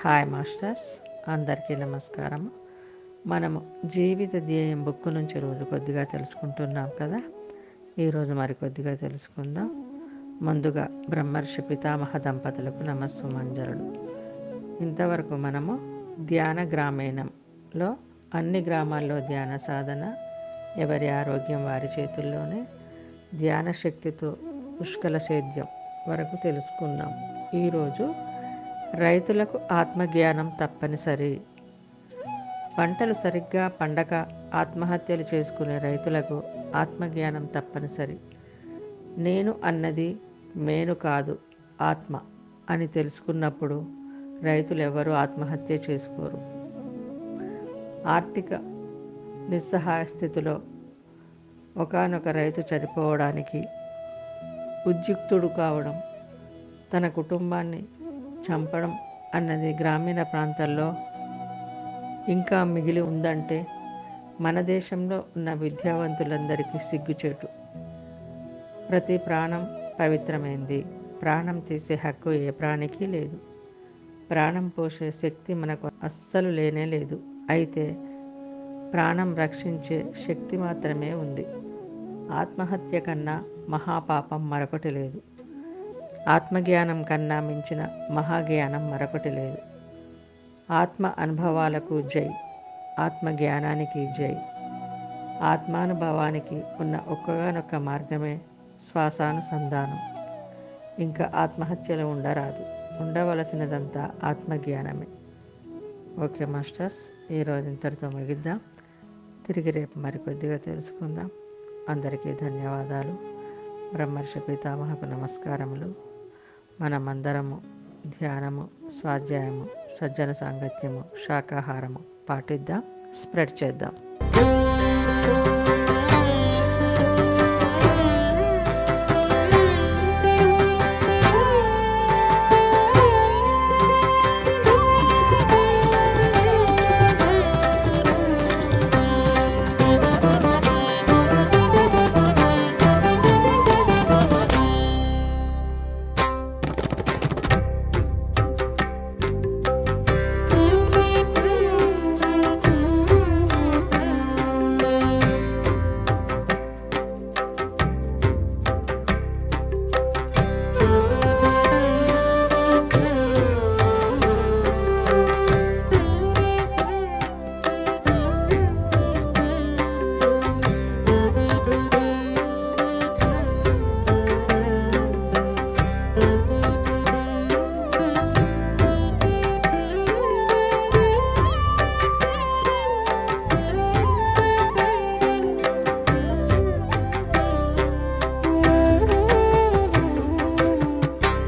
Hi masters, అందరికీ నమస్కారం. మనము జీవిత ధ్యేయం బుక్ నుంచి రోజు కొద్దిగా తెలుసుకుంటున్నాం కదా. ఈరోజు మరికొద్దిగా తెలుసుకుందాం. ముందుగా బ్రహ్మర్షి పితామహ దంపతులకు నమస్సుమంజరులు. ఇంతవరకు మనము ధ్యాన గ్రామీణంలో అన్ని గ్రామాల్లో ధ్యాన సాధన, ఎవరి ఆరోగ్యం వారి చేతుల్లోనే, ధ్యాన శక్తితో పుష్కల సేద్యం వరకు తెలుసుకున్నాం. ఈరోజు రైతులకు ఆత్మజ్ఞానం తప్పనిసరి. పంటలు సరిగ్గా పండక ఆత్మహత్యలు చేసుకునే రైతులకు ఆత్మజ్ఞానం తప్పనిసరి. నేను అన్నది మేను కాదు, ఆత్మ అని తెలుసుకున్నప్పుడు రైతులు ఎవరూ ఆత్మహత్య చేసుకోరు. ఆర్థిక నిస్సహాయ స్థితిలో ఒకానొక రైతు చనిపోవడానికి ఉద్యుక్తుడు కావడం, తన కుటుంబాన్ని చంపడం అన్నది గ్రామీణ ప్రాంతాల్లో ఇంకా మిగిలి ఉందంటే మన దేశంలో ఉన్న విద్యావంతులందరికీ సిగ్గుచేటు. ప్రతి ప్రాణం పవిత్రమైంది. ప్రాణం తీసే హక్కు ఏ ప్రాణికి లేదు. ప్రాణం పోసే శక్తి మనకు అస్సలు లేనే లేదు. అయితే ప్రాణం రక్షించే శక్తి మాత్రమే ఉంది. ఆత్మహత్య కన్నా మహాపాపం మరొకటి లేదు. ఆత్మజ్ఞానం కన్నా మించిన మహాజ్ఞానం మరొకటి లేదు. ఆత్మ అనుభవాలకు జై, ఆత్మజ్ఞానానికి జై. ఆత్మానుభవానికి ఉన్న ఒక్కగానొక్క మార్గమే శ్వాసానుసంధానం. ఇంకా ఆత్మహత్యలు ఉండరాదు. ఉండవలసినదంతా ఆత్మజ్ఞానమే. ఓకే మాస్టర్స్, ఈరోజు ఇంతటితో ముగిద్దాం. తిరిగి రేపు మరికొద్దిగా తెలుసుకుందాం. అందరికీ ధన్యవాదాలు. బ్రహ్మర్షి పితామహకు నమస్కారములు. మనమందరము ధ్యానము, స్వాధ్యాయము, సజ్జన సాంగత్యము, శాకాహారము పాటిద్దాం, స్ప్రెడ్ చేద్దాం.